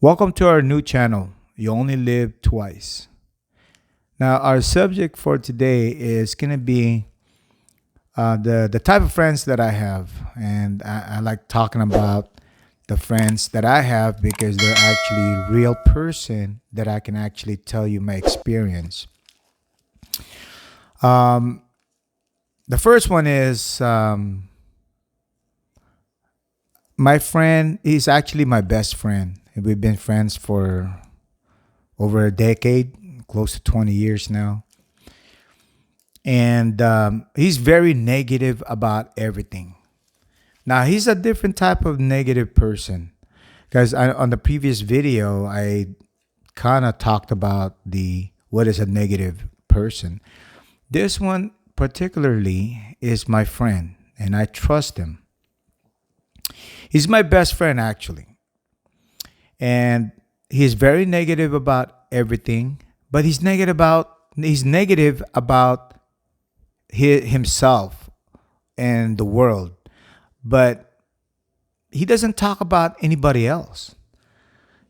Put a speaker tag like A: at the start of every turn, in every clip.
A: Welcome to our new channel. You only live twice. Now, our subject for today is going to be the type of friends that I have, and I like talking about the friends that I have because they're actually real person that I can actually tell you my experience. Um, the first one is my friend. He's actually my best friend. We've been friends for over a decade, close to 20 years now. And he's very negative about everything. Now, he's a different type of negative person because on the previous video, I kind of talked about the what is a negative person. This one particularly is my friend, and I trust him. He's my best friend, actually. And he's very negative about everything, but he's negative about himself and the world, but he doesn't talk about anybody else.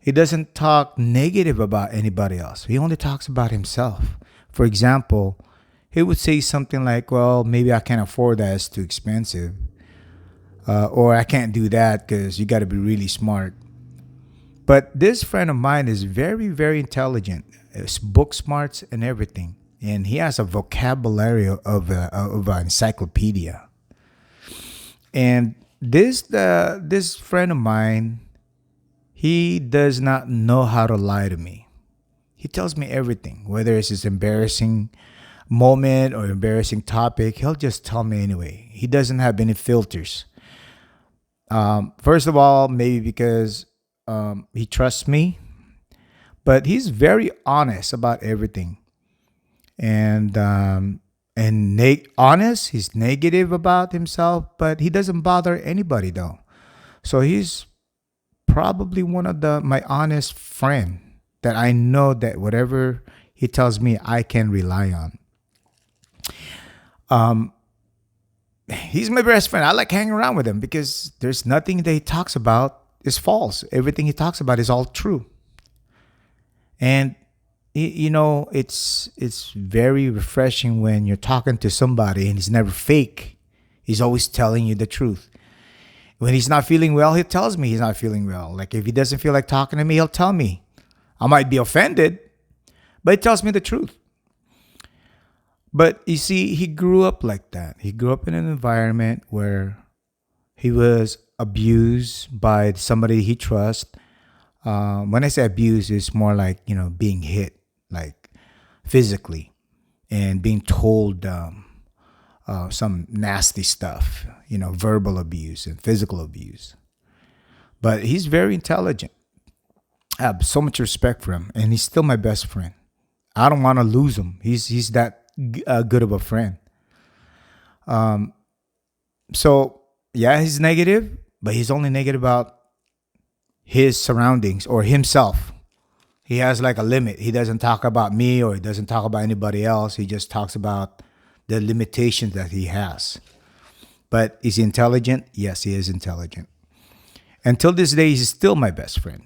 A: He doesn't talk negative about anybody else. He only talks about himself. For example, he would say something like, well, maybe I can't afford that, it's too expensive, or I can't do that because you got to be really smart. But this friend of mine is very, very intelligent. It's book smarts and everything. And he has a vocabulary of an encyclopedia. And this friend of mine, he does not know how to lie to me. He tells me everything, whether it's his embarrassing moment or embarrassing topic. He'll just tell me anyway. He doesn't have any filters. First of all, maybe because he trusts me, but he's very honest about everything. And honest. He's negative about himself, but he doesn't bother anybody though. So he's probably one of the my honest friend that I know that whatever he tells me, I can rely on. Um, he's my best friend. I like hanging around with him because there's nothing that he talks about is false. Everything he talks about is all true. And it's very refreshing when you're talking to somebody and he's never fake. He's always telling you the truth. When he's not feeling well, he tells me he's not feeling well. Like if he doesn't feel like talking to me, he'll tell me. I might be offended, but he tells me the truth. But you see, he grew up like that. He grew up in an environment where he was abused by somebody he trusts. When I say abuse, it's more like being hit, like physically, and being told some nasty stuff, verbal abuse and physical abuse. But he's very intelligent. I have so much respect for him, and he's still my best friend. I don't want to lose him. He's that good of a friend. So yeah, he's negative, but he's only negative about his surroundings or himself. He has like a limit. He doesn't talk about me or he doesn't talk about anybody else. He just talks about the limitations that he has. But is he intelligent? Yes, he is intelligent. Until this day, he's still my best friend.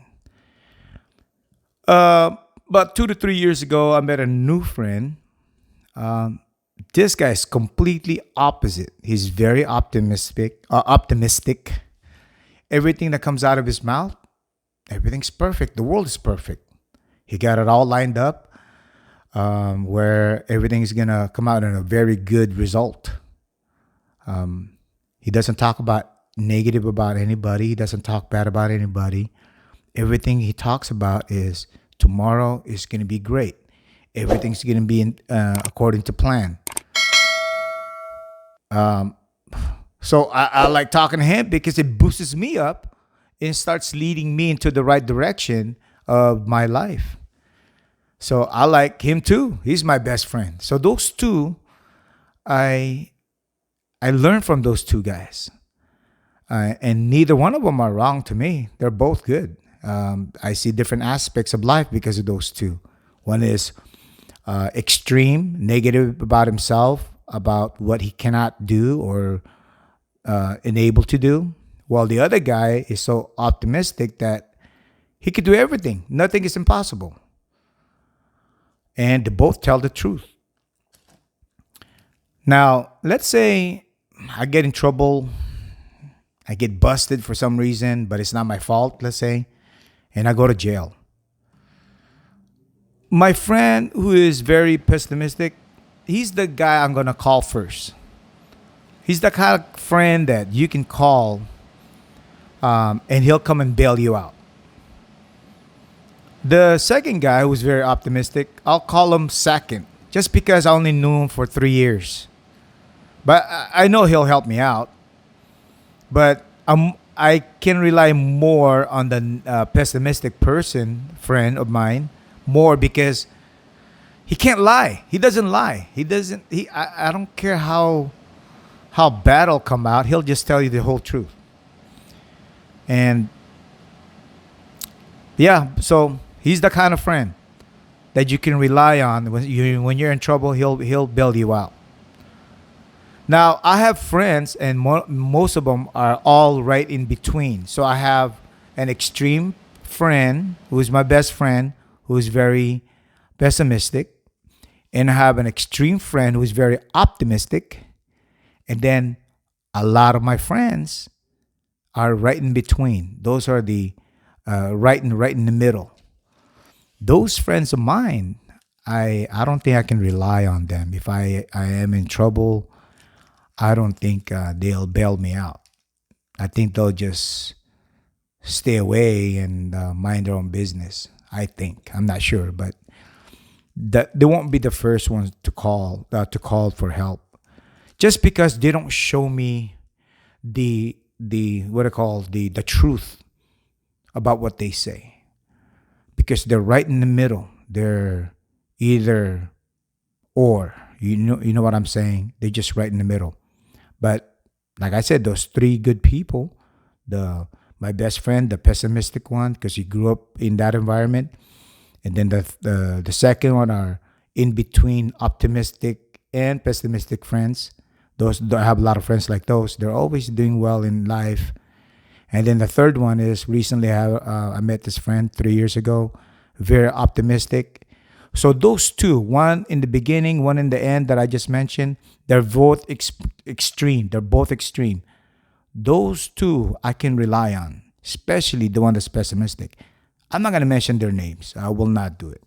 A: About 2 to 3 years ago, I met a new friend. This guy is completely opposite. He's very optimistic. Optimistic. Everything that comes out of his mouth, everything's perfect. The world is perfect. He got it all lined up, where everything's gonna come out in a very good result. He doesn't talk about negative about anybody. He doesn't talk bad about anybody. Everything he talks about is tomorrow is gonna be great. Everything's gonna be according to plan. So I like talking to him because it boosts me up and starts leading me into the right direction of my life. So I like him too. He's my best friend. So those two, I I learned from those two guys, and neither one of them are wrong to me. They're both good. I see different aspects of life because of those two. One is extreme, negative about himself, about what he cannot do or unable to do, while the other guy is so optimistic that He could do everything. Nothing is impossible. And they both tell the truth. Now, let's say I get in trouble, I get busted for some reason, but it's not my fault, let's say, and I go to jail. My friend who is very pessimistic, he's the guy I'm going to call first. He's the kind of friend that you can call and he'll come and bail you out. The second guy who's very optimistic, I'll call him second, just because I only knew him for 3 years. But I know he'll help me out. But I can rely more on the pessimistic person, friend of mine, more because he can't lie. He doesn't lie. He doesn't. I don't care how bad it'll come out. He'll just tell you the whole truth. And yeah, so he's the kind of friend that you can rely on when you're in trouble. He'll bail you out. Now I have friends, and most of them are all right in between. So I have an extreme friend who is my best friend, who is very pessimistic, and I have an extreme friend who is very optimistic, and then a lot of my friends are right in between. Those are the right in the middle. Those friends of mine, I don't think I can rely on them. If I am in trouble, I don't think they'll bail me out. I think they'll just stay away and mind their own business. I think I'm not sure, but that they won't be the first ones to call for help, just because they don't show me the what I call the truth about what they say, because they're right in the middle. They're either or. You know what I'm saying? They're just right in the middle. But like I said, those three good people, the my best friend, the pessimistic one, because he grew up in that environment, and then the second one are in between optimistic and pessimistic friends. Those I have a lot of friends like those. They're always doing well in life. And then the third one is recently I met this friend 3 years ago, very optimistic. So those two, one in the beginning, one in the end that I just mentioned, they're both extreme. They're both extreme. Those two I can rely on, especially the one that's pessimistic. I'm not going to mention their names. I will not do it.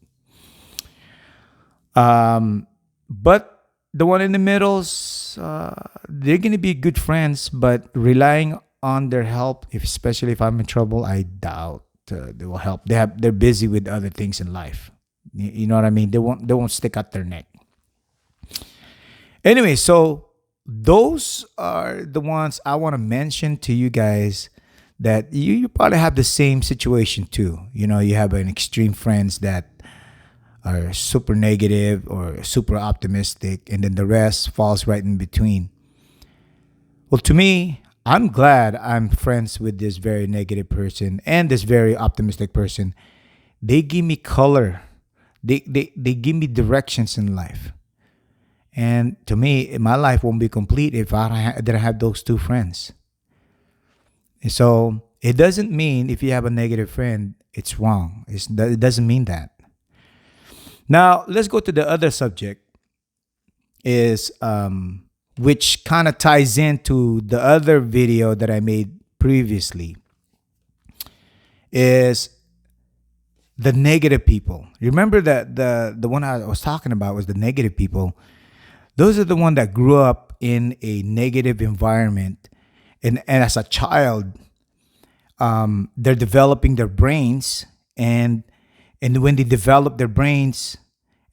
A: But the one in the middles, they're going to be good friends, but relying on their help, especially if I'm in trouble, I doubt they will help. They're busy with other things in life. You know what I mean? They won't stick out their neck. Anyway, so those are the ones I want to mention to you guys, that you probably have the same situation too. You have an extreme friends that are super negative or super optimistic, and then the rest falls right in between. Well, to me, I'm glad I'm friends with this very negative person and this very optimistic person. They give me color. They give me directions in life. And to me, my life won't be complete if didn't have those two friends. And so it doesn't mean if you have a negative friend, it's wrong. It doesn't mean that. Now, let's go to the other subject, is which kind of ties into the other video that I made previously, is the negative people. Remember that the one I was talking about was the negative people. Those are the one that grew up in a negative environment, and as a child, they're developing their brains, and when they develop their brains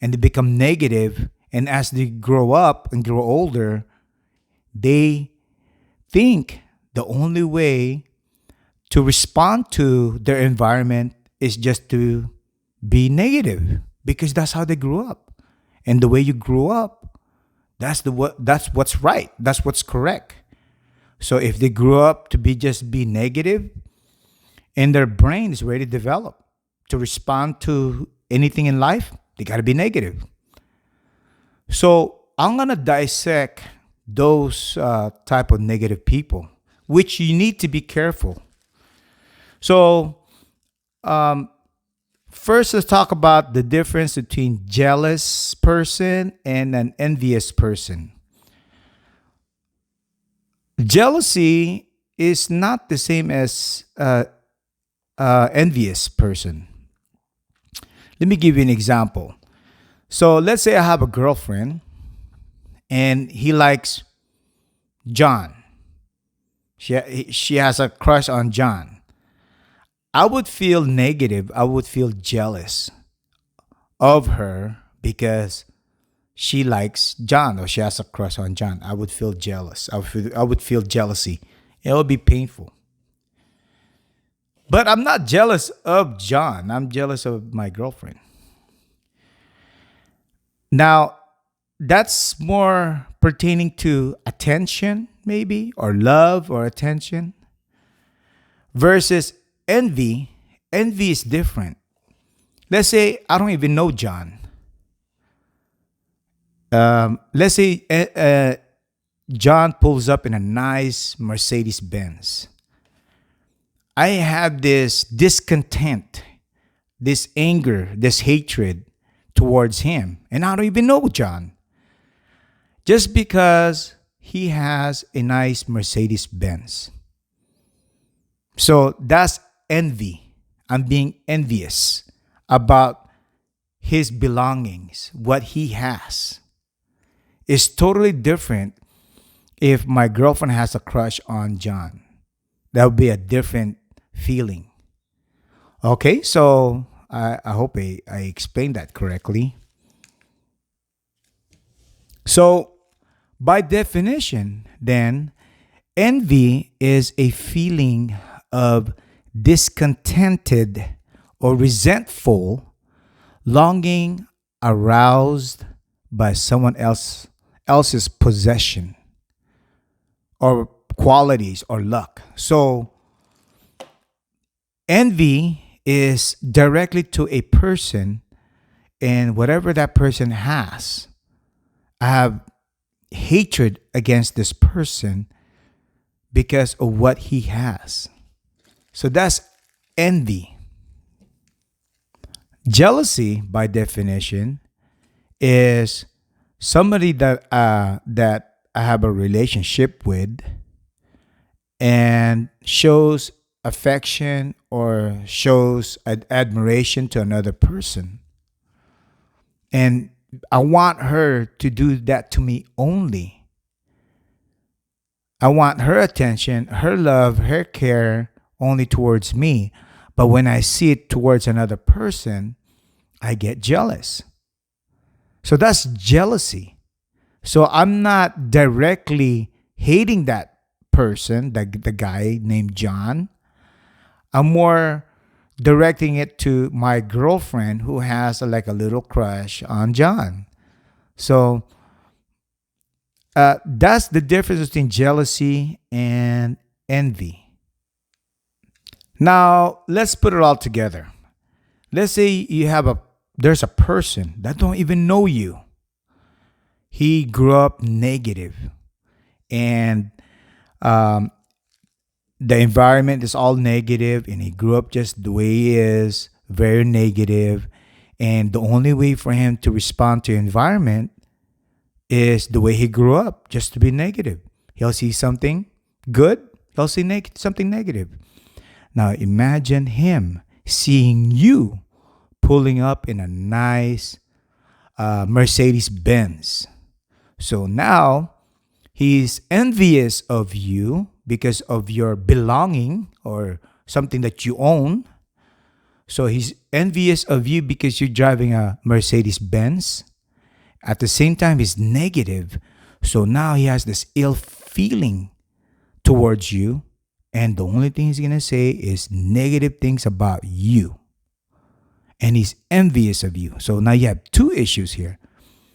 A: and they become negative, and as they grow up and grow older, they think the only way to respond to their environment is just to be negative, because that's how they grew up. And the way you grew up, that's what's right. That's what's correct. So if they grew up to be negative, and their brain is ready to develop to respond to anything in life, they got to be negative. So I'm gonna dissect those type of negative people, which you need to be careful. So Um, First, let's talk about the difference between jealous person and an envious person. Jealousy is not the same as envious person. Let me give you an example. So let's say I have a girlfriend and he likes John. She has a crush on John. I would feel negative. I would feel jealous of her because she likes John or she has a crush on John. I would feel jealous. I would feel jealousy. It would be painful. But I'm not jealous of John. I'm jealous of my girlfriend. Now, that's more pertaining to attention, maybe, or love or attention, versus envy. Envy is different. Let's say I don't even know John. Let's say John pulls up in a nice Mercedes Benz. I have this discontent, this anger, this hatred towards him. And I don't even know John. Just because he has a nice Mercedes Benz. So that's envy. I'm being envious about his belongings, what he has. It's totally different if my girlfriend has a crush on John. That would be a different feeling. Okay, so I hope I explained that correctly. So, by definition, then, envy is a feeling of discontented or resentful longing aroused by else's possession or qualities or luck. So, envy is directly to a person and whatever that person has. I have hatred against this person because of what he has. So that's envy. Jealousy, by definition, is somebody that I have a relationship with and shows affection or shows admiration to another person. And I want her to do that to me only. I want her attention, her love, her care only towards me. But when I see it towards another person, I get jealous. So that's jealousy. So I'm not directly hating that person, the guy named John. I'm more directing it to my girlfriend who has like a little crush on John. So that's the difference between jealousy and envy. Now let's put it all together. Let's say there's a person that don't even know you. He grew up negative, and um, the environment is all negative, and he grew up just the way he is, very negative. And the only way for him to respond to environment is the way he grew up, just to be negative. He'll see something good, he'll see something negative. Now imagine him seeing you pulling up in a nice Mercedes Benz. So now he's envious of you because of your belonging or something that you own. So he's envious of you because you're driving a Mercedes Benz. At the same time, he's negative. So now he has this ill feeling towards you. And the only thing he's going to say is negative things about you. And he's envious of you. So now you have two issues here.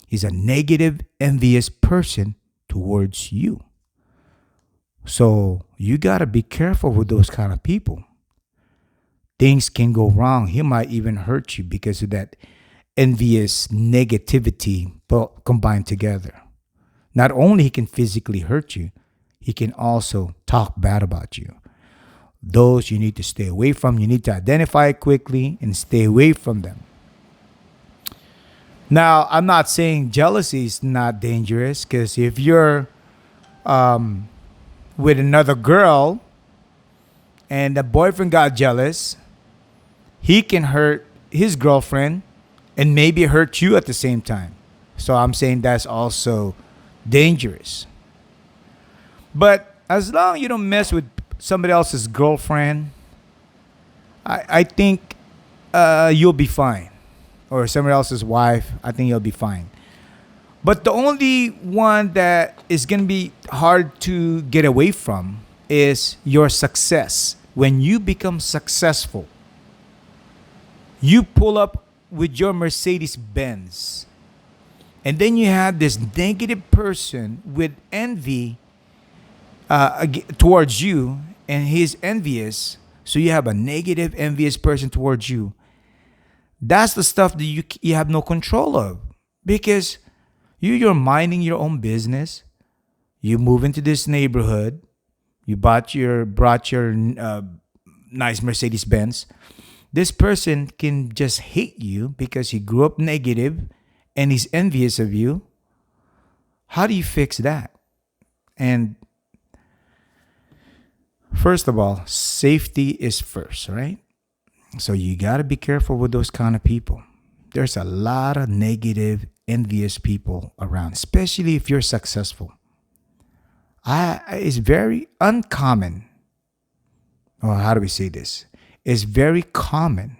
A: He's a negative, envious person towards you. So you got to be careful with those kind of people. Things can go wrong. He might even hurt you because of that envious negativity combined together. Not only he can physically hurt you, he can also talk bad about you. Those you need to stay away from. You need to identify it quickly and stay away from them. Now, I'm not saying jealousy is not dangerous, because if you're with another girl and the boyfriend got jealous, he can hurt his girlfriend and maybe hurt you at the same time. So I'm saying that's also dangerous. But as long as you don't mess with somebody else's girlfriend, I think you'll be fine. Or somebody else's wife, I think you'll be fine. But the only one that is going to be hard to get away from is your success. When you become successful, you pull up with your Mercedes Benz, and then you have this negative person with envy towards you, and he's envious. So you have a negative, envious person towards you. That's the stuff that you have no control of, because you're minding your own business. You move into this neighborhood. You brought your nice Mercedes Benz. This person can just hate you because he grew up negative and he's envious of you. How do you fix that? And first of all, safety is first, right? So you got to be careful with those kind of people. There's a lot of negative, envious people around, especially if you're successful. It's very uncommon. Or how do we say this? It's very common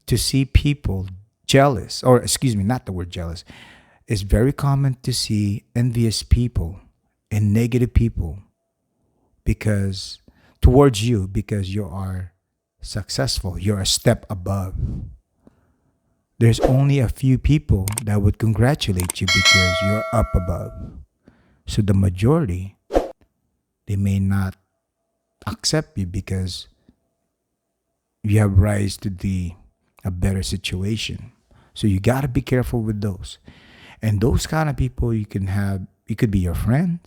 A: to see people jealous, or excuse me, not the word jealous. It's very common to see envious people and negative people towards you because you are successful. You're a step above. There's only a few people that would congratulate you because you're up above. So the majority, they may not accept you because you have rise to a better situation. So you got to be careful with those. And those kind of people you could be your friend,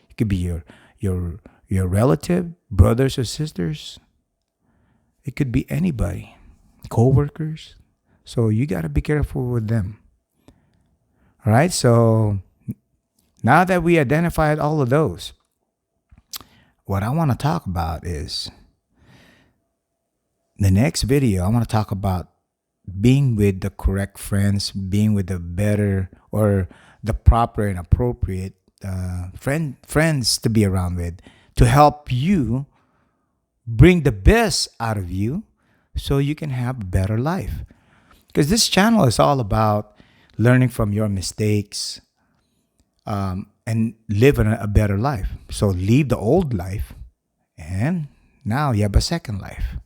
A: it could be your relative, brothers or sisters. It could be anybody, co-workers. So you got to be careful with them. All right. So now that we identified all of those, what I want to talk about is the next video. I want to talk about being with the correct friends, being with the better or the proper and appropriate friends to be around with, to help you bring the best out of you so you can have a better life. Because this channel is all about learning from your mistakes and living a better life. So leave the old life and now you have a second life.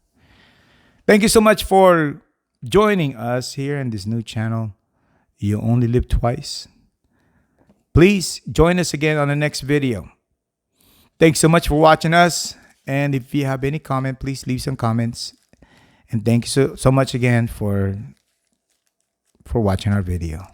A: Thank you so much for joining us here in this new channel. You only live twice. Please join us again on the next video. Thanks so much for watching us. And if you have any comment, please leave some comments. And thank you so much again for watching our video.